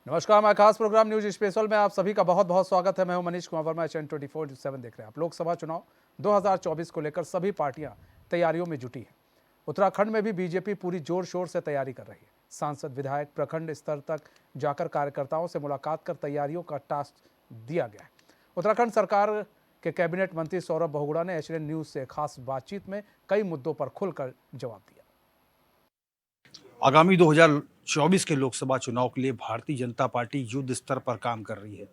नमस्कार, हमारा खास प्रोग्राम न्यूज स्पेशल में आप सभी का बहुत बहुत स्वागत है। मैं हूं मनीष कुमार वर्मा, चैनल 24/7 देख रहे हैं आप। लोकसभा चुनाव 2024 को लेकर सभी पार्टियां तैयारियों में जुटी हैं। उत्तराखंड में भी बीजेपी पूरी जोर शोर से तैयारी कर रही है। सांसद विधायक प्रखंड स्तर तक जाकर कार्यकर्ताओं से मुलाकात कर तैयारियों का टास्क दिया गया है। उत्तराखंड सरकार के कैबिनेट मंत्री सौरभ बहुगुणा ने एचएन न्यूज से खास बातचीत में कई मुद्दों पर खुलकर जवाब दिया। आगामी 2024 के लोकसभा चुनाव के लिए भारतीय जनता पार्टी युद्ध स्तर पर काम कर रही है।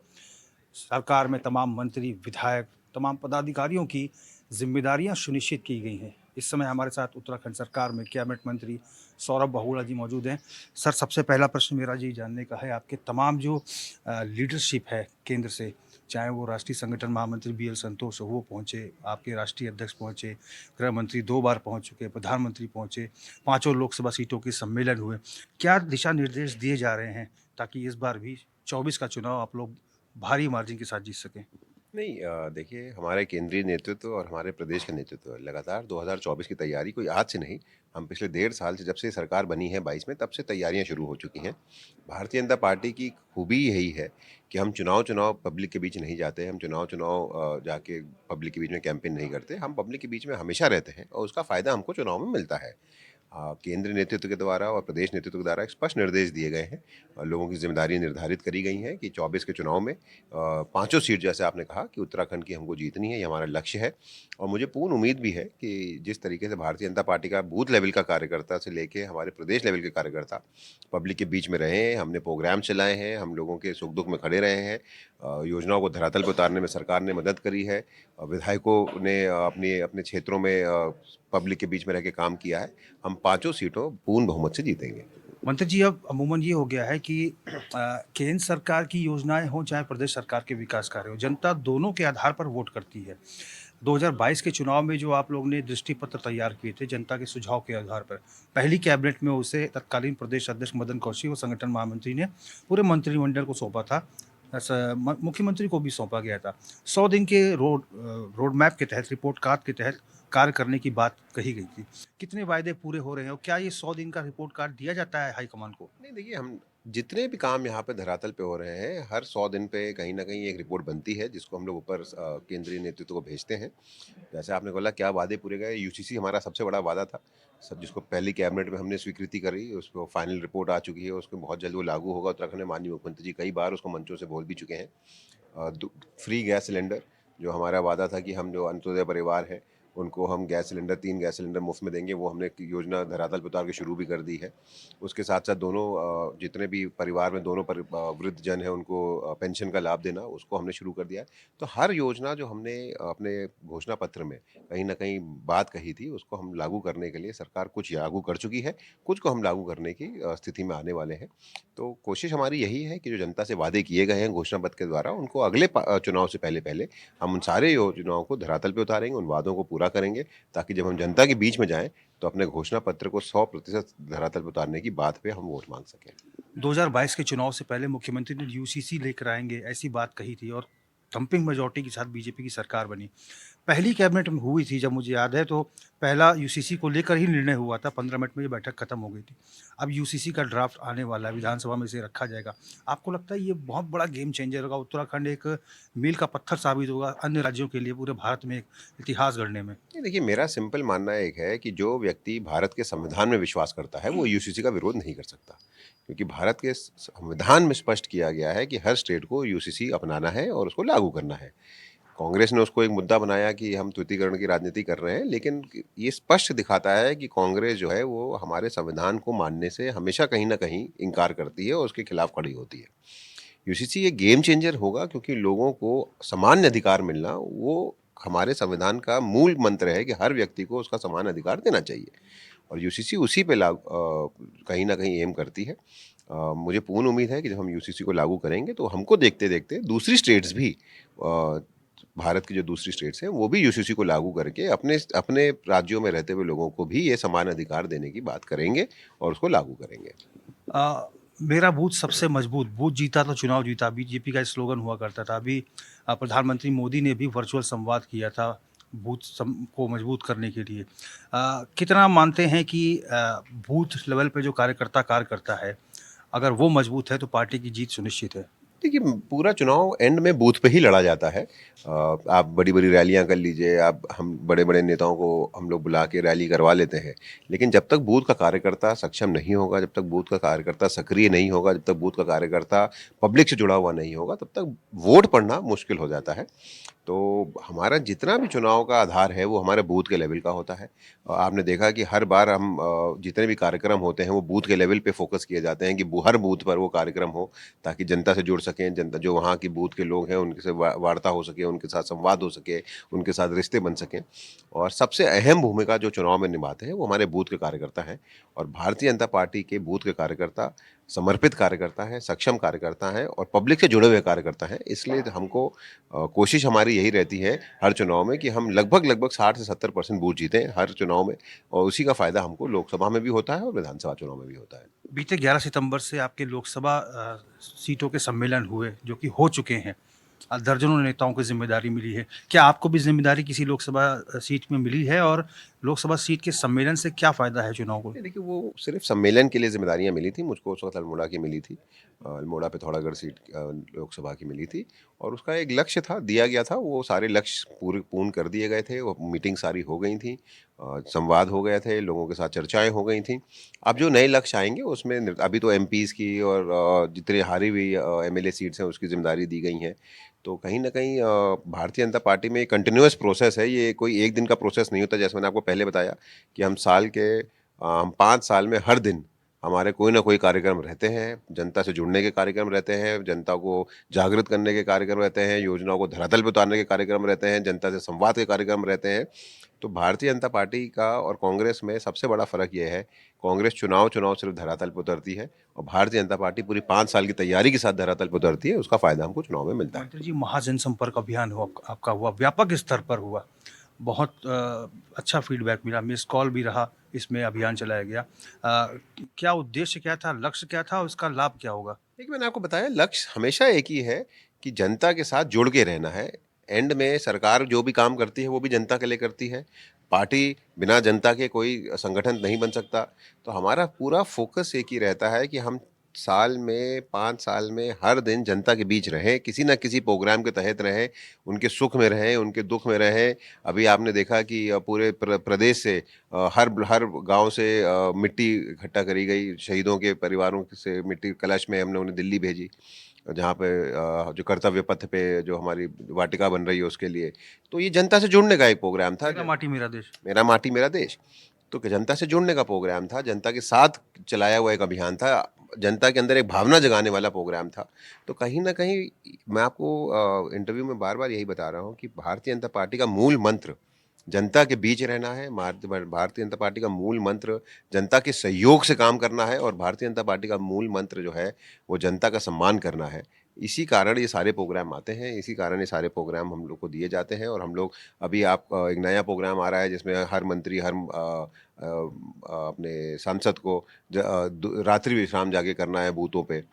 सरकार में तमाम मंत्री, विधायक, तमाम पदाधिकारियों की जिम्मेदारियां सुनिश्चित की गई हैं। इस समय हमारे साथ उत्तराखंड सरकार में कैबिनेट मंत्री सौरभ बहुगुणा जी मौजूद हैं। सर, सबसे पहला प्रश्न मेरा जी जानने का है, आपके तमाम जो लीडरशिप है केंद्र से, चाहे वो राष्ट्रीय संगठन महामंत्री BL संतोष हो, वो पहुँचे, आपके राष्ट्रीय अध्यक्ष पहुँचे, गृह मंत्री 2 बार पहुँच चुके, प्रधानमंत्री पहुँचे, पाँचों लोकसभा सीटों के सम्मेलन हुए। क्या दिशा निर्देश दिए जा रहे हैं ताकि इस बार भी 24 का चुनाव आप लोग भारी मार्जिन के साथ जीत सकें? नहीं, देखिए, हमारे केंद्रीय नेतृत्व और हमारे प्रदेश का नेतृत्व लगातार 2024 की तैयारी कोई आज से नहीं, हम पिछले 1.5 साल से, जब से सरकार बनी है 22 में, तब से तैयारियां शुरू हो चुकी हैं। भारतीय जनता पार्टी की खूबी यही है कि हम चुनाव पब्लिक के बीच नहीं जाते, हम चुनाव जाके पब्लिक के बीच में कैंपेन नहीं करते, हम पब्लिक के बीच में हमेशा रहते हैं और उसका फ़ायदा हमको चुनाव में मिलता है। केंद्रीय नेतृत्व के द्वारा और प्रदेश नेतृत्व के द्वारा एक स्पष्ट निर्देश दिए गए हैं और लोगों की जिम्मेदारी निर्धारित करी गई हैं कि 24 के चुनाव में पांचों सीट, जैसे आपने कहा कि उत्तराखंड की हमको जीतनी है, ये हमारा लक्ष्य है। और मुझे पूर्ण उम्मीद भी है कि जिस तरीके से भारतीय जनता पार्टी का बूथ लेवल का कार्यकर्ता से लेके हमारे प्रदेश लेवल के कार्यकर्ता पब्लिक के बीच में रहे हैं, हमने प्रोग्राम चलाए हैं, हम लोगों के सुख दुख में खड़े रहे हैं, योजनाओं को धरातल पर उतारने में सरकार ने मदद करी है, विधायकों ने अपने क्षेत्रों में पब्लिक के बीच में रह के काम किया है। हम पांचों सीटों पूर्ण बहुमत से जीतेंगे। मंत्री जी, अब अमूमन ये हो गया है कि केंद्र सरकार की योजनाएं हों चाहे प्रदेश सरकार के विकास कार्य हो, जनता दोनों के आधार पर वोट करती है। 2022 के चुनाव में जो आप लोगों ने दृष्टि पत्र तैयार किए थे जनता के सुझाव के आधार पर, पहली कैबिनेट में उसे तत्कालीन प्रदेश अध्यक्ष मदन कौशिक और संगठन महामंत्री ने पूरे मंत्रिमंडल को सौंपा था। मुख्यमंत्री को भी सौंपा गया था। 100 दिन के रोड मैप के तहत, रिपोर्ट कार्ड के तहत कार्य करने की बात कही गई थी। कितने वायदे पूरे हो रहे हैं और क्या ये 100 दिन का रिपोर्ट कार्ड दिया जाता है हाईकमान को? नहीं, देखिए, हम जितने भी काम यहाँ पे धरातल पे हो रहे हैं, हर 100 दिन पे कहीं न कहीं एक रिपोर्ट बनती है, जिसको हम लोग ऊपर केंद्रीय नेतृत्व को भेजते हैं। जैसे आपने बोला क्या वादे पूरे गए, यूसीसी हमारा सबसे बड़ा वादा था, सब जिसको पहली कैबिनेट में हमने स्वीकृति करी, उसको फाइनल रिपोर्ट आ चुकी है, उसको बहुत जल्द वो लागू होगा। उत्तराखंड में माननीय मुख्यमंत्री जी कई बार उसको मंचों से बोल भी चुके हैं। फ्री गैस सिलेंडर, जो हमारा वादा था कि हम जो अंत्योदय परिवार हैं, उनको हम गैस सिलेंडर 3 गैस सिलेंडर मुफ्त में देंगे, वो हमने एक योजना धरातल पर उतार के शुरू भी कर दी है। उसके साथ-साथ दोनों जितने भी परिवार में दोनों वृद्ध जन हैं, उनको पेंशन का लाभ देना, उसको हमने शुरू कर दिया है। तो हर योजना जो हमने अपने घोषणा पत्र में कहीं न कहीं बात कही थी, उसको हम लागू करने के लिए सरकार कुछ लागू कर चुकी है, कुछ को हम लागू करने की स्थिति में आने वाले हैं। तो कोशिश हमारी यही है कि जो जनता से वादे किए गए हैं घोषणा पत्र के द्वारा, उनको अगले चुनाव से पहले-पहले हम उन सारे योजनाओं को धरातल पे उतारेंगे, उन वादों को पूरा करेंगे, ताकि जब हम जनता के बीच में जाएँ, तो अपने घोषणा पत्र को 100% धरातल पे उतारने की बात पे हम वोट माँग सकें। 2022 के चुनाव से पहले मुख्यमंत्री ने यूसीसी लेकर आएंगे ऐसी बात कही थी और थंपिंग मेजॉरिटी के साथ बीजेपी की सरकार बनी। पहली कैबिनेट में हुई थी, जब मुझे याद है, तो पहला यूसीसी को लेकर ही निर्णय हुआ था, 15 मिनट में ये बैठक खत्म हो गई थी। अब यूसीसी का ड्राफ्ट आने वाला है, विधानसभा में इसे रखा जाएगा। आपको लगता है ये बहुत बड़ा गेम चेंजर होगा, उत्तराखंड एक मील का पत्थर साबित होगा अन्य राज्यों के लिए, पूरे भारत में एक इतिहास गढ़ने में? नहीं, देखिए, मेरा सिंपल मानना एक है कि जो व्यक्ति भारत के संविधान में विश्वास करता है, वो यूसीसी का विरोध नहीं कर सकता। क्योंकि भारत के संविधान में स्पष्ट किया गया है कि हर स्टेट को यूसीसी अपनाना है और उसको लागू करना है। कांग्रेस ने उसको एक मुद्दा बनाया कि हम तुष्टीकरण की राजनीति कर रहे हैं, लेकिन ये स्पष्ट दिखाता है कि कांग्रेस जो है वो हमारे संविधान को मानने से हमेशा कहीं न कहीं इनकार करती है और उसके खिलाफ खड़ी होती है। यूसीसी ये गेम चेंजर होगा, क्योंकि लोगों को समान अधिकार मिलना, वो हमारे संविधान का मूल मंत्र है कि हर व्यक्ति को उसका समान अधिकार देना चाहिए और यूसीसी उसी पे कहीं न कहीं एम करती है। मुझे पूर्ण उम्मीद है कि जब हम यूसीसी को लागू करेंगे, तो हमको देखते-देखते दूसरी स्टेट्स भी, भारत की जो दूसरी स्टेट्स हैं, वो भी यूसीसी को लागू करके अपने अपने राज्यों में रहते हुए लोगों को भी ये समान अधिकार देने की बात करेंगे और उसको लागू करेंगे। मेरा बूथ सबसे मजबूत, बूथ जीता तो चुनाव जीता, बीजेपी का स्लोगन हुआ करता था। अभी प्रधानमंत्री मोदी ने भी वर्चुअल संवाद किया था को मजबूत करने के लिए। कितना मानते हैं कि बूथ लेवल पे जो कार्यकर्ता कार्य करता है, अगर वो मजबूत है तो पार्टी की जीत सुनिश्चित है। देखिए, पूरा चुनाव एंड में बूथ पे ही लड़ा जाता है। आप बड़ी-बड़ी रैलियाँ कर लीजिए, आप हम बड़े-बड़े नेताओं को हम लोग बुला के रैली करवा लेते हैं। लेकिन जब तक बूथ का कार्यकर्ता सक्षम नहीं होगा, जब तक बूथ का कार्यकर्ता सक्रिय नहीं होगा, जब तक बूथ का कार्यकर्ता पब्लिक से जुड़ा हुआ नहीं होगा, तब तक वोट पड़ना मुश्किल हो जाता है। तो हमारा जितना भी चुनाव का आधार है, वो हमारे बूथ के लेवल का होता है। आपने देखा कि हर बार हम जितने भी कार्यक्रम होते हैं, वो बूथ के लेवल पे फ़ोकस किए जाते हैं कि हर बूथ पर वो कार्यक्रम हो, ताकि जनता से जुड़ सकें, जनता जो वहाँ की बूथ के लोग हैं उनके से वार्ता हो सके, उनके साथ संवाद हो सके, उनके साथ रिश्ते बन सकें। और सबसे अहम भूमिका जो चुनाव में निभाते हैं वो हमारे बूथ के कार्यकर्ता हैं। और भारतीय जनता पार्टी के बूथ के कार्यकर्ता समर्पित कार्यकर्ता हैं, सक्षम कार्यकर्ता हैं और पब्लिक से जुड़े हुए कार्यकर्ता हैं। इसलिए हमको कोशिश हमारी यही रहती है हर चुनाव में कि हम लगभग 60 से 70% बूथ जीतें हर चुनाव में, और उसी का फ़ायदा हमको लोकसभा में भी होता है और विधानसभा चुनाव में भी होता है। बीते 11 सितंबर से आपके लोकसभा सीटों के सम्मेलन हुए जो कि हो चुके हैं। दर्जनों नेताओं को जिम्मेदारी मिली है। क्या आपको भी जिम्मेदारी किसी लोकसभा सीट में मिली है और लोकसभा सीट के सम्मेलन से क्या फ़ायदा है चुनाव को? नहीं, देखिए, वो सिर्फ़ सम्मेलन के लिए ज़िम्मेदारियाँ मिली थी, मुझको उस वक़्त अल्मोड़ा की मिली थी। अल्मोड़ा पिथौरागढ़ सीट लोकसभा की मिली थी और उसका एक लक्ष्य था, दिया गया था, वो सारे लक्ष्य पूर्ण कर दिए गए थे, वो मीटिंग सारी हो गई थी, संवाद हो गए थे, लोगों के साथ चर्चाएँ हो गई थीं। अब जो नए लक्ष्य आएँगे उसमें अभी तो एमपीज़ की और जितनी हारी हुई एमएलए सीट्स हैं उसकी ज़िम्मेदारी दी गई हैं। तो कहीं न कहीं भारतीय जनता पार्टी में कंटिन्यूअस प्रोसेस है, ये कोई एक दिन का प्रोसेस नहीं होता। जैसे मैंने आपको पहले बताया कि हम 5 साल में हर दिन हमारे कोई ना कोई कार्यक्रम रहते हैं, जनता से जुड़ने के कार्यक्रम रहते हैं, जनता को जागृत करने के कार्यक्रम रहते हैं, योजनाओं को धरातल पे उतारने के कार्यक्रम रहते हैं, जनता से संवाद के कार्यक्रम रहते हैं। तो भारतीय जनता पार्टी का और कांग्रेस में सबसे बड़ा फ़र्क ये है, कांग्रेस चुनाव सिर्फ़ धरातल पे उतरती है और भारतीय जनता पार्टी पूरी 5 साल की तैयारी के साथ धरातल पे उतरती है, उसका फ़ायदा हमको चुनाव में मिलता है। मंत्री जी, महाजनसंपर्क अभियान हुआ आपका हुआ, व्यापक स्तर पर हुआ। बहुत अच्छा फीडबैक मिला, मिस कॉल भी रहा, इसमें अभियान चलाया गया। क्या उद्देश्य क्या था, लक्ष्य क्या था और इसका लाभ क्या होगा? देखिए, मैंने आपको बताया लक्ष्य हमेशा एक ही है कि जनता के साथ जुड़ के रहना है। एंड में सरकार जो भी काम करती है वो भी जनता के लिए करती है। पार्टी बिना जनता के कोई संगठन नहीं बन सकता। तो हमारा पूरा फ़ोकस एक ही रहता है कि हम साल में 5 साल में हर दिन जनता के बीच रहें, किसी न किसी प्रोग्राम के तहत रहें, उनके सुख में रहें, उनके दुःख में रहें। अभी आपने देखा कि पूरे प्रदेश से हर गाँव से मिट्टी इकट्ठा करी गई, शहीदों के परिवारों से मिट्टी कलश में हमने उन्हें दिल्ली भेजी, जहाँ पे जो कर्तव्य पथ पे जो हमारी वाटिका बन रही है उसके लिए। तो ये जनता से जुड़ने का एक प्रोग्राम था। मेरा माटी मेरा देश। मेरा माटी मेरा देश। तो जनता से जुड़ने का प्रोग्राम था, जनता के साथ चलाया हुआ एक अभियान था, जनता के अंदर एक भावना जगाने वाला प्रोग्राम था। तो कहीं न कहीं मैं आपको इंटरव्यू में बार-बार यही बता रहा हूँ कि भारतीय जनता पार्टी का मूल मंत्र जनता के बीच रहना है। भारतीय जनता पार्टी का मूल मंत्र जनता के सहयोग से काम करना है और भारतीय जनता पार्टी का मूल मंत्र जो है, वो जनता का सम्मान करना है। इसी कारण ये सारे प्रोग्राम आते हैं, इसी कारण ये सारे प्रोग्राम हम लोग को दिए जाते हैं और हम लोग अभी एक नया प्रोग्राम आ रहा है जिसमें हर मंत्री अपने सांसद को रात्रि विश्राम जाके करना है बूथों पे।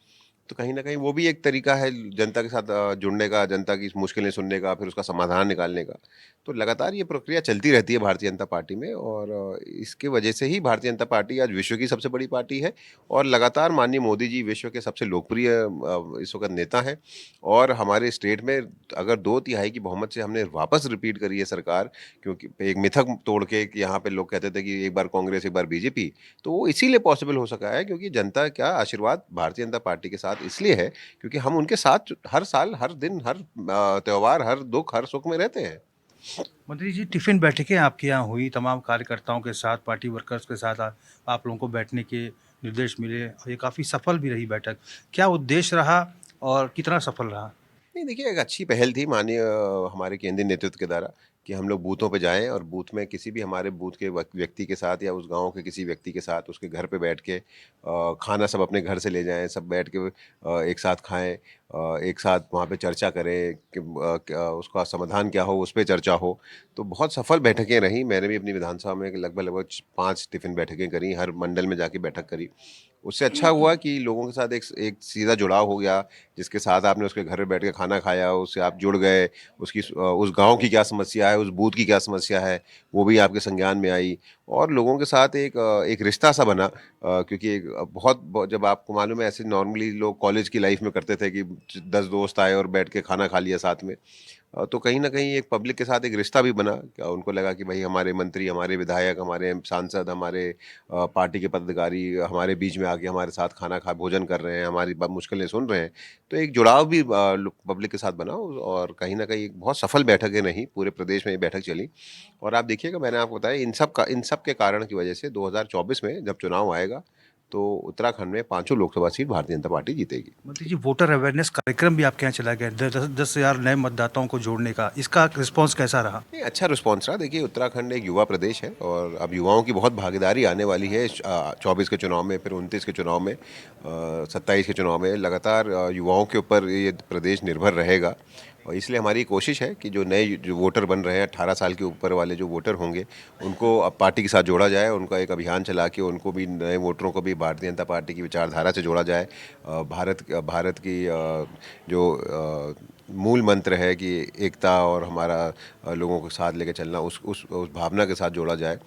तो कहीं न कहीं वो भी एक तरीका है जनता के साथ जुड़ने का, जनता की मुश्किलें सुनने का, फिर उसका समाधान निकालने का। तो लगातार ये प्रक्रिया चलती रहती है भारतीय जनता पार्टी में और इसकी वजह से ही भारतीय जनता पार्टी आज विश्व की सबसे बड़ी पार्टी है और लगातार माननीय मोदी जी विश्व के सबसे लोकप्रिय इस वक़्त नेता हैं और हमारे स्टेट में अगर 2 तिहाई की बहुमत से हमने वापस रिपीट करी है सरकार, क्योंकि एक मिथक तोड़ के कि यहाँ पे लोग कहते थे कि एक बार कांग्रेस, एक बार बीजेपी, तो वो इसीलिए पॉसिबल हो सका है क्योंकि जनता का आशीर्वाद भारतीय जनता पार्टी के साथ इसलिए है क्योंकि हम उनके साथ हर साल, हर दिन, हर त्योहार, हर दुःख, हर सुख में रहते हैं। मंत्री जी, टिफ़िन बैठकें आपके यहाँ हुई, तमाम कार्यकर्ताओं के साथ, पार्टी वर्कर्स के साथ आप लोगों को बैठने के निर्देश मिले और ये काफ़ी सफल भी रही बैठक। क्या उद्देश्य रहा और कितना सफल रहा? नहीं, देखिए, एक अच्छी पहल थी माननीय हमारे केंद्रीय नेतृत्व के द्वारा कि हम लोग बूथों पे जाएँ और बूथ में किसी भी हमारे बूथ के व्यक्ति के साथ या उस गाँव के किसी व्यक्ति के साथ उसके घर पे बैठ के खाना सब अपने घर से ले जाएँ, सब बैठ के एक साथ खाएँ, एक साथ वहाँ पे चर्चा करें कि उसका समाधान क्या हो, उस पे चर्चा हो। तो बहुत सफल बैठकें रहीं। मैंने भी अपनी विधानसभा में लगभग 5 टिफ़िन बैठकें करी, हर मंडल में जाके बैठक करी। उससे अच्छा हुआ कि लोगों के साथ एक सीधा जुड़ाव हो गया, जिसके साथ आपने उसके घर पे बैठ के खाना खाया, उससे आप जुड़ गए, उस गाँव की क्या समस्या है, उस बूथ की क्या समस्या है, वो भी आपके संज्ञान में आई। और लोगों के साथ एक रिश्ता सा बना, क्योंकि जब आपको मालूम है, ऐसे नॉर्मली लोग कॉलेज की लाइफ में करते थे कि 10 दोस्त आए और बैठ के खाना खा लिया साथ में। तो कहीं न कहीं एक पब्लिक के साथ एक रिश्ता भी बना। क्या उनको लगा कि भई हमारे मंत्री, हमारे विधायक, हमारे सांसद, हमारे पार्टी के पदाधिकारी हमारे बीच में आके हमारे साथ खाना खा भोजन कर रहे हैं, हमारी ब मुश्किलें सुन रहे हैं। तो एक जुड़ाव भी पब्लिक के साथ बना, और कहीं न कहीं एक बहुत सफल बैठकें रहीं, पूरे प्रदेश में ये बैठक चली। और आप देखिएगा, मैंने आपको बताया इन सब के कारण की वजह से 2024 में जब चुनाव आएगा, तो उत्तराखंड में पाँचों लोकसभा सीट भारतीय जनता पार्टी जीतेगी। मंत्री जी, वोटर अवेयरनेस कार्यक्रम भी आपके यहाँ चला गया, 10,000 नए मतदाताओं को जोड़ने का, इसका रिस्पॉन्स कैसा रहा? नहीं, अच्छा रिस्पॉन्स रहा। देखिए, उत्तराखंड एक युवा प्रदेश है और अब युवाओं की बहुत भागीदारी आने वाली है 24 के चुनाव में, फिर 29 के चुनाव में, 27 के चुनाव में। लगातार युवाओं के ऊपर ये प्रदेश निर्भर रहेगा, और इसलिए हमारी कोशिश है कि जो वोटर बन रहे हैं, 18 साल के ऊपर वाले जो वोटर होंगे, उनको अब पार्टी के साथ जोड़ा जाए। उनका एक अभियान चला के उनको भी, नए वोटरों को भी भारतीय जनता पार्टी की विचारधारा से जोड़ा जाए। भारत की जो मूल मंत्र है कि एकता और हमारा लोगों को साथ लेके चलना, उस भावना के साथ जोड़ा जाए।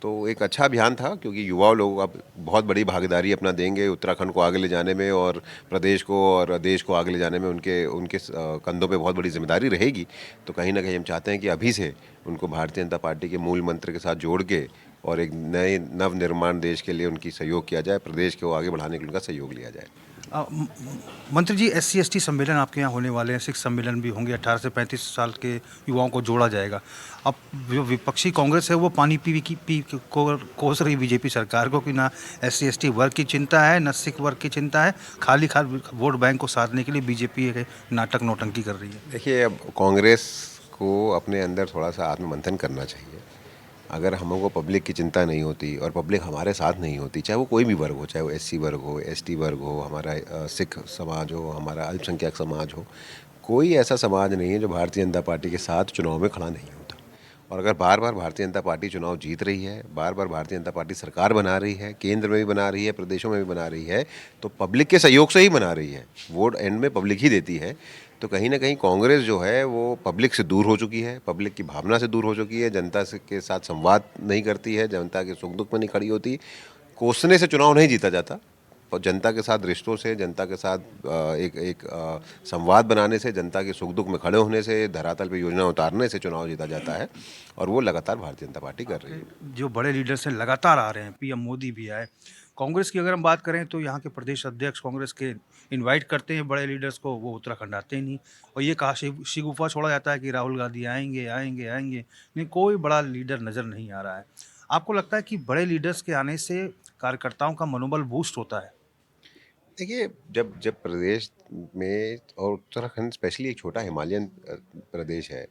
तो एक अच्छा अभियान था, क्योंकि युवा लोग अब बहुत बड़ी भागीदारी अपना देंगे उत्तराखंड को आगे ले जाने में, और प्रदेश को और देश को आगे ले जाने में उनके उनके कंधों पे बहुत बड़ी जिम्मेदारी रहेगी। तो कहीं ना कहीं हम चाहते हैं कि अभी से उनको भारतीय जनता पार्टी के मूल मंत्र के साथ जोड़ के और एक नए नवनिर्माण देश के लिए उनकी सहयोग किया जाए, प्रदेश को आगे बढ़ाने के लिए उनका सहयोग लिया जाए। मंत्री जी, SC/ST सम्मेलन आपके यहाँ होने वाले हैं, सिख सम्मेलन भी होंगे, 18 से 35 साल के युवाओं को जोड़ा जाएगा। अब जो विपक्षी कांग्रेस है वो पानी पी कोस रही बीजेपी सरकार को कि ना SC/ST वर्ग की चिंता है, ना सिख वर्ग की चिंता है, खाली वोट बैंक को साधने के लिए बीजेपी नाटक नौटंकी कर रही है। देखिए, अब कांग्रेस को अपने अंदर थोड़ा सा आत्ममंथन करना चाहिए। अगर हमको पब्लिक की चिंता नहीं होती और पब्लिक हमारे साथ नहीं होती, चाहे वो कोई भी वर्ग हो, चाहे वो SC वर्ग हो, ST वर्ग हो, हमारा सिख समाज हो, हमारा अल्पसंख्यक समाज हो, कोई ऐसा समाज नहीं है जो भारतीय जनता पार्टी के साथ चुनाव में खड़ा नहीं होता। और अगर बार बार भारतीय जनता पार्टी चुनाव जीत रही है, बार बार भारतीय जनता पार्टी सरकार बना रही है, केंद्र में भी बना रही है, प्रदेशों में भी बना रही है, तो पब्लिक के सहयोग से ही बना रही है। वोट एंड में पब्लिक ही देती है। तो कहीं ना कहीं कांग्रेस जो है वो पब्लिक से दूर हो चुकी है, पब्लिक की भावना से दूर हो चुकी है, जनता के साथ संवाद नहीं करती है, जनता के सुख दुख में नहीं खड़ी होती। कोसने से चुनाव नहीं जीता जाता, और जनता के साथ रिश्तों से, जनता के साथ संवाद बनाने से, जनता के सुख दुख में खड़े होने से, धरातल पे योजना उतारने से चुनाव जीता जाता है। और वो लगातार भारतीय जनता पार्टी कर रही है। जो बड़े लीडर्स हैं लगातार आ रहे हैं, PM मोदी भी आए। कांग्रेस की अगर हम बात करें तो यहाँ के प्रदेश अध्यक्ष कांग्रेस के इनवाइट करते हैं बड़े लीडर्स को, वो उत्तराखंड आते ही नहीं। और ये कहा शिगुफा छोड़ा जाता है कि राहुल गांधी आएंगे आएंगे आएंगे, लेकिन कोई बड़ा लीडर नज़र नहीं आ रहा है। आपको लगता है कि बड़े लीडर्स के आने से कार्यकर्ताओं का मनोबल बूस्ट होता है? देखिए, जब जब प्रदेश में, और उत्तराखंड स्पेशली एक छोटा हिमालयन प्रदेश है,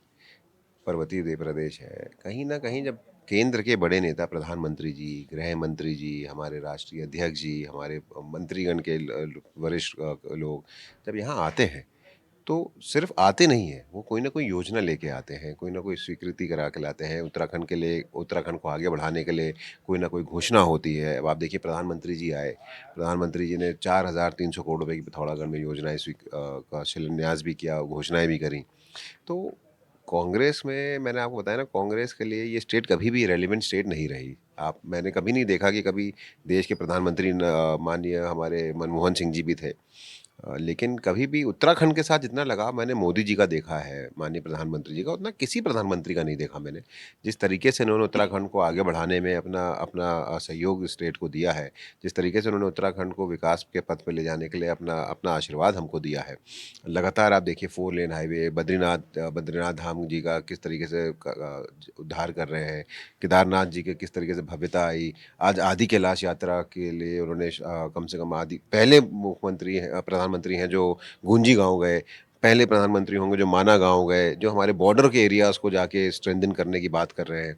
पर्वतीय प्रदेश है, कहीं न कहीं जब केंद्र के बड़े नेता, प्रधानमंत्री जी, गृह मंत्री जी, हमारे राष्ट्रीय अध्यक्ष जी, हमारे मंत्रीगण के वरिष्ठ लोग जब यहाँ आते हैं, तो सिर्फ आते नहीं हैं, वो कोई ना कोई योजना लेके आते हैं, कोई ना कोई स्वीकृति करा के लाते हैं उत्तराखंड के लिए। उत्तराखंड को आगे बढ़ाने के लिए कोई ना कोई घोषणा होती है। अब आप देखिए, प्रधानमंत्री जी आए, प्रधानमंत्री जी ने 4,300 करोड़ रुपए की पिथौरागढ़ में योजनाएं का शिलान्यास भी किया, घोषणाएं भी करी। तो कांग्रेस में, मैंने आपको बताया ना, कांग्रेस के लिए ये स्टेट कभी भी रेलिवेंट स्टेट नहीं रही। मैंने कभी नहीं देखा कि कभी देश के प्रधानमंत्री माननीय हमारे मनमोहन सिंह जी भी थे, लेकिन कभी भी उत्तराखंड के साथ जितना लगाव मैंने मोदी जी का देखा है, माननीय प्रधानमंत्री जी का, उतना किसी प्रधानमंत्री का नहीं देखा मैंने। जिस तरीके से उन्होंने उत्तराखंड को आगे बढ़ाने में अपना अपना सहयोग स्टेट को दिया है, जिस तरीके से उन्होंने उत्तराखंड को विकास के पथ पे ले जाने के लिए अपना अपना आशीर्वाद हमको दिया है। लगातार आप देखिए, 4 लेन हाईवे, बद्रीनाथ धाम जी का किस तरीके से उद्धार कर रहे हैं, केदारनाथ जी के किस तरीके से भव्यता आई। आज आदि कैलाश यात्रा के लिए उन्होंने कम से कम आदि पहले मुख्यमंत्री हैं, प्रधानमंत्री हैं जो गुंजी गाँव गए, पहले प्रधानमंत्री होंगे जो माना गाँव गए, जो हमारे बॉर्डर के एरियाज़ को जाके स्ट्रेंथन करने की बात कर रहे हैं,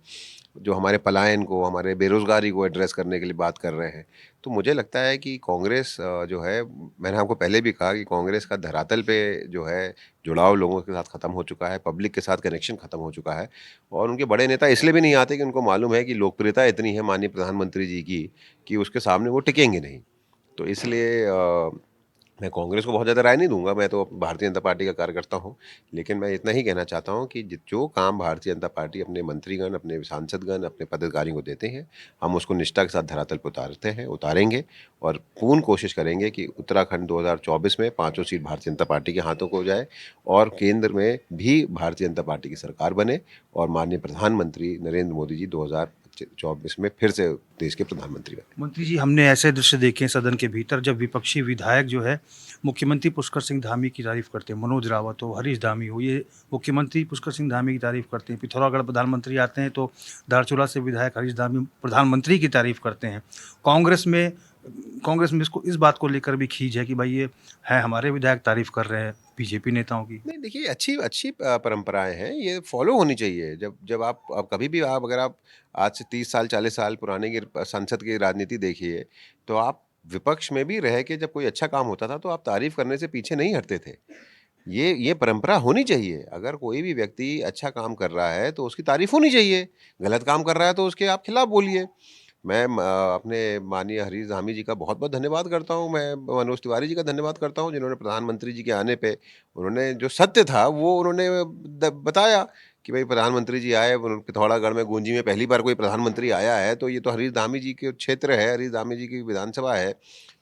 जो हमारे पलायन को, हमारे बेरोज़गारी को एड्रेस करने के लिए बात कर रहे हैं। तो मुझे लगता है कि कांग्रेस जो है, मैंने आपको पहले भी कहा कि कांग्रेस का धरातल पे जो है जुड़ाव लोगों के साथ ख़त्म हो चुका है, पब्लिक के साथ कनेक्शन ख़त्म हो चुका है। और उनके बड़े नेता इसलिए भी नहीं आते कि उनको मालूम है कि लोकप्रियता इतनी है माननीय प्रधानमंत्री जी की, कि उसके सामने वो टिकेंगे नहीं। तो इसलिए मैं कांग्रेस को बहुत ज़्यादा राय नहीं दूंगा, मैं तो भारतीय जनता पार्टी का कार्यकर्ता हूँ। लेकिन मैं इतना ही कहना चाहता हूँ कि जो काम भारतीय जनता पार्टी अपने मंत्रीगण, अपने सांसदगण, अपने पदाधिकारियों को देते हैं, हम उसको निष्ठा के साथ धरातल पर उतारते हैं, उतारेंगे और पूर्ण कोशिश करेंगे कि उत्तराखंड 2024 में पाँचों सीट भारतीय जनता पार्टी के हाथों को हो जाए और केंद्र में भी भारतीय जनता पार्टी की सरकार बने और माननीय प्रधानमंत्री नरेंद्र मोदी जी 2024 में फिर से देश के प्रधानमंत्री बने। मंत्री जी, हमने ऐसे दृश्य देखे हैं सदन के भीतर जब विपक्षी विधायक जो है मुख्यमंत्री पुष्कर सिंह धामी की तारीफ करते हैं, मनोज रावत हो, हरीश धामी हो, ये मुख्यमंत्री पुष्कर सिंह धामी की तारीफ करते हैं। पिथौरागढ़ प्रधानमंत्री आते हैं तो धारचूला से विधायक हरीश धामी प्रधानमंत्री की तारीफ करते हैं। कांग्रेस में इसको इस बात को लेकर भी खींच है कि भाई ये है हमारे विधायक तारीफ कर रहे हैं बीजेपी नेताओं की। नहीं देखिए, अच्छी अच्छी परंपराएं हैं, ये फॉलो होनी चाहिए। जब जब आप कभी भी आप अगर आप आज से 30 साल 40 साल पुराने की संसद की राजनीति देखिए, तो आप विपक्ष में भी रह के जब कोई अच्छा काम होता था तो आप तारीफ करने से पीछे नहीं हटते थे। ये परंपरा होनी चाहिए। अगर कोई भी व्यक्ति अच्छा काम कर रहा है तो उसकी तारीफ होनी चाहिए, गलत काम कर रहा है तो उसके आप खिलाफ बोलिए। मैं अपने माननीय हरीश धामी जी का बहुत-बहुत धन्यवाद करता हूँ। मैं मनोज तिवारी जी का धन्यवाद करता हूँ, जिन्होंने प्रधानमंत्री जी के आने पे उन्होंने जो सत्य था वो उन्होंने बताया कि भाई प्रधानमंत्री जी आए, पिथौरागढ़ में गूंजी में पहली बार कोई प्रधानमंत्री आया है, तो ये तो हरीश धामी जी के क्षेत्र है, हरीश धामी जी की विधानसभा है।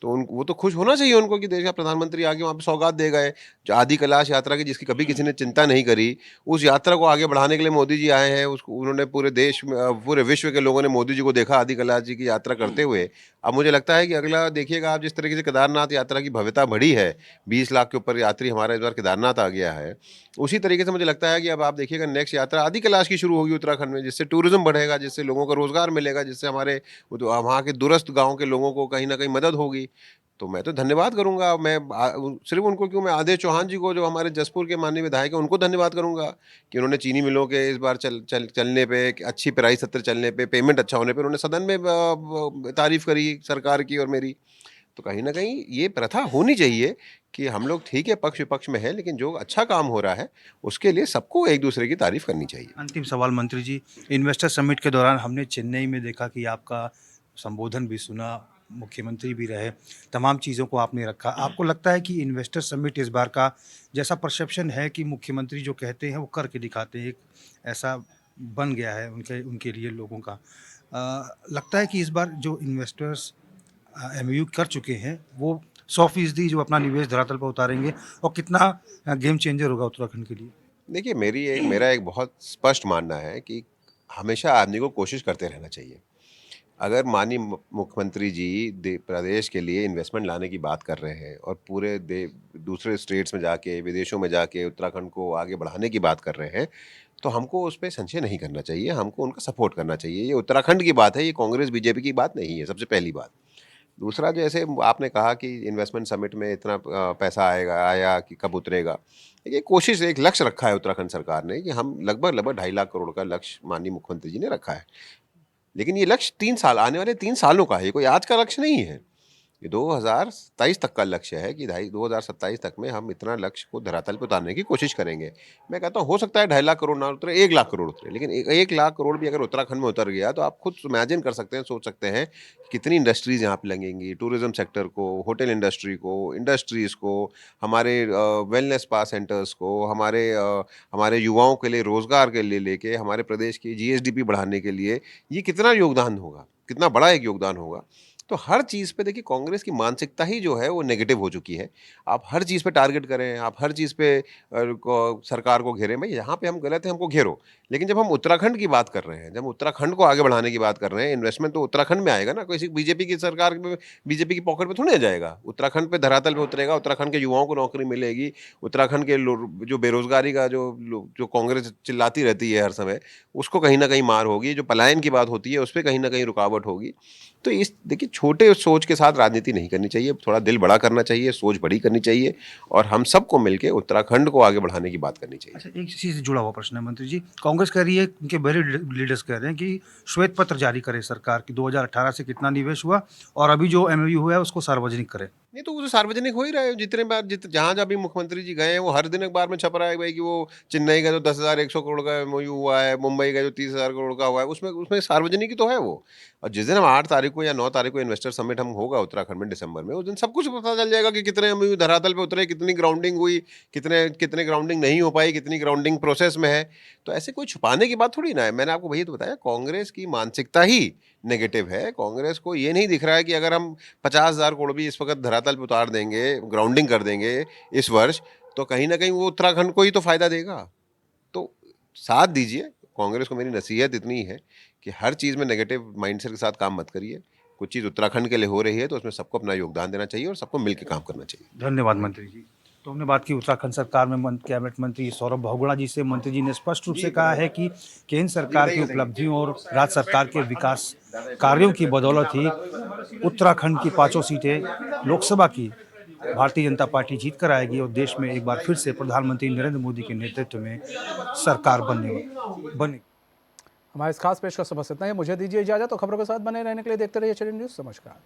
तो वो तो खुश होना चाहिए उनको कि देश का प्रधानमंत्री आके वहाँ पे सौगात दे गए। जो आदि कैलाश यात्रा की जिसकी कभी किसी ने चिंता नहीं करी, उस यात्रा को आगे बढ़ाने के लिए मोदी जी आए हैं। उसको उन्होंने पूरे देश में पूरे विश्व के लोगों ने मोदी जी को देखा आदि कैलाश जी की यात्रा करते हुए। अब मुझे लगता है कि अगला देखिएगा आप, जिस तरीके से केदारनाथ यात्रा की भव्यता बढ़ी है, 20 लाख के ऊपर यात्री हमारा इस बार केदारनाथ आ गया है। उसी तरीके से मुझे लगता है कि अब आप देखिएगा नेक्स्ट यात्रा आदि कैलाश की शुरू होगी उत्तराखंड में, जिससे टूरिज्म बढ़ेगा, जिससे लोगों को रोजगार मिलेगा, जिससे हमारे वहाँ के दूरस्थ गाँव के लोगों को कहीं न कहीं मदद होगी। तो मैं तो धन्यवाद करूँगा। मैं सिर्फ़ उनको क्यों, मैं आदेश चौहान जी को जो हमारे जसपुर के माननीय विधायक हैं उनको धन्यवाद करूँगा कि उन्होंने चीनी मिलों के इस बार चलने पे, अच्छी प्राइस सत्र चलने पे, पेमेंट अच्छा होने पे उन्होंने सदन में तारीफ़ करी सरकार की और मेरी। तो कहीं न कहीं ये प्रथा होनी चाहिए कि हम लोग ठीक है पक्ष-विपक्ष में हैं, लेकिन जो अच्छा काम हो रहा है उसके लिए सबको एक-दूसरे की तारीफ़ करनी चाहिए। अंतिम सवाल मंत्री जी, इन्वेस्टर समिट के दौरान हमने चेन्नई में देखा कि आपका संबोधन भी सुना, मुख्यमंत्री भी रहे, तमाम चीज़ों को आपने रखा। आपको लगता है कि इन्वेस्टर समिट इस बार का जैसा परसेप्शन है कि मुख्यमंत्री जो कहते हैं वो करके दिखाते हैं, एक ऐसा बन गया है उनके उनके लिए लोगों का। लगता है कि इस बार जो इन्वेस्टर्स एमओयू कर चुके हैं वो 100% जो अपना निवेश धरातल पर उतारेंगे और कितना गेम चेंजर होगा उत्तराखंड के लिए? देखिए, मेरा एक बहुत स्पष्ट मानना है कि हमेशा आदमी को कोशिश करते रहना चाहिए। अगर माननीय मुख्यमंत्री जी प्रदेश के लिए इन्वेस्टमेंट लाने की बात कर रहे हैं और पूरे दूसरे स्टेट्स में जाके, विदेशों में जाके उत्तराखंड को आगे बढ़ाने की बात कर रहे हैं, तो हमको उस पे संशय नहीं करना चाहिए, हमको उनका सपोर्ट करना चाहिए। ये उत्तराखंड की बात है, ये कांग्रेस बीजेपी की बात नहीं है, सबसे पहली बात। दूसरा, जैसे आपने कहा कि इन्वेस्टमेंट समिट में इतना पैसा आया कि कब उतरेगा। देखिए, कोशिश, एक लक्ष्य रखा है उत्तराखंड सरकार ने कि हम लगभग 2.5 लाख करोड़ का लक्ष्य माननीय मुख्यमंत्री जी ने रखा है। लेकिन ये लक्ष्य 3 साल, आने वाले 3 सालों का है, ये कोई आज का लक्ष्य नहीं है। ये 2027 तक का लक्ष्य है कि 2027 तक में हम इतना लक्ष्य को धरातल पे उतारने की कोशिश करेंगे। मैं कहता हूँ हो सकता है 2.5 लाख करोड़ ना उतरे, 1 लाख करोड़ उतरे, लेकिन 1 लाख करोड़ भी अगर उत्तराखंड में उतर गया तो आप खुद इमेजिन कर सकते हैं, सोच सकते हैं कि कितनी इंडस्ट्रीज़ यहाँ पे लगेंगी, टूरिज़्म सेक्टर को, होटल इंडस्ट्री को, इंडस्ट्रीज़ को, हमारे वेलनेस स्पा सेंटर्स को, हमारे युवाओं के लिए रोज़गार के लिए लेके हमारे प्रदेश की जीएसडीपी बढ़ाने के लिए ये कितना योगदान होगा, कितना बड़ा एक योगदान होगा। तो हर चीज़ पे देखिए कांग्रेस की मानसिकता ही जो है वो नेगेटिव हो चुकी है। आप हर चीज़ पे टारगेट करें, आप हर चीज़ पे सरकार को घेरें, भाई यहाँ पे हम गलत हैं, हमको घेरो। लेकिन जब हम उत्तराखंड की बात कर रहे हैं, जब उत्तराखंड को आगे बढ़ाने की बात कर रहे हैं, इन्वेस्टमेंट तो उत्तराखंड में आएगा ना, किसी बीजेपी की सरकार में, बीजेपी की पॉकेट में थोड़ी ना जाएगा। उत्तराखंड पे धरातल पे उतरेगा, उत्तराखंड के युवाओं को नौकरी मिलेगी, उत्तराखंड के जो बेरोजगारी का जो कांग्रेस चिल्लाती रहती है हर समय, उसको कहीं न कहीं मार होगी, जो पलायन की बात होती है उस पे कहीं न कहीं रुकावट होगी। तो इस देखिए, छोटे सोच के साथ राजनीति नहीं करनी चाहिए, थोड़ा दिल बड़ा करना चाहिए, सोच बड़ी करनी चाहिए और हम सबको मिलके उत्तराखंड को आगे बढ़ाने की बात करनी चाहिए। अच्छा, एक चीज़ से जुड़ा हुआ प्रश्न है मंत्री जी। कांग्रेस कह रही है, उनके बड़े लीडर्स कह रहे हैं कि श्वेत पत्र जारी करे सरकार कि 2018 से कितना निवेश हुआ और अभी जो एमओयू हुआ है उसको सार्वजनिक करे। नहीं तो वो तो सार्वजनिक हो ही रहा है, जितने बार जहाँ जहाँ भी मुख्यमंत्री जी गए हैं वो हर दिन अखबार में छप रहा है भाई कि वो चेन्नई गए तो 10,100 करोड़ का एमओयू हुआ है, मुंबई गए तो 30,000 करोड़ का हुआ है, उसमें उसमें सार्वजनिक ही तो है वो। और जिस दिन हम 8 तारीख को या 9 तारीख को इन्वेस्टर समिट हम होगा उत्तराखंड में दिसंबर में, उस दिन सब कुछ पता चल जाएगा कि कितने एमओयू धरातल पे उतरे, कितनी ग्राउंडिंग हुई, कितने कितने ग्राउंडिंग नहीं हो पाई, कितनी ग्राउंडिंग प्रोसेस में है। तो ऐसे कोई छुपाने की बात थोड़ी ना है। मैंने आपको वही तो बताया, कांग्रेस की मानसिकता ही नेगेटिव है। कांग्रेस को ये नहीं दिख रहा है कि अगर हम 50,000 करोड़ भी इस वक्त धरातल पे उतार देंगे, ग्राउंडिंग कर देंगे इस वर्ष, तो कहीं ना कहीं वो उत्तराखंड को ही तो फायदा देगा। तो साथ दीजिए। कांग्रेस को मेरी नसीहत इतनी है कि हर चीज़ में नेगेटिव माइंडसेट के साथ काम मत करिए। कुछ चीज़ उत्तराखंड के लिए हो रही है तो उसमें सबको अपना योगदान देना चाहिए और सबको मिलकर काम करना चाहिए। धन्यवाद मंत्री जी। तो हमने बात की उत्तराखंड सरकार में कैबिनेट मंत्री सौरभ बहुगुणा जी से। मंत्री जी ने स्पष्ट रूप से कहा है कि केंद्र सरकार की उपलब्धियों और राज्य सरकार के विकास कार्यों की बदौलत ही उत्तराखंड की 5 सीटें लोकसभा की भारतीय जनता पार्टी जीत कर आएगी और देश में एक बार फिर से प्रधानमंत्री नरेंद्र मोदी के नेतृत्व में सरकार बने। हमारे इस खास पेशकश से बस इतना ही। मुझे दीजिए इजाजत, तो खबरों के साथ बने रहने के लिए देखते रहिए चैनल न्यूज़। नमस्कार।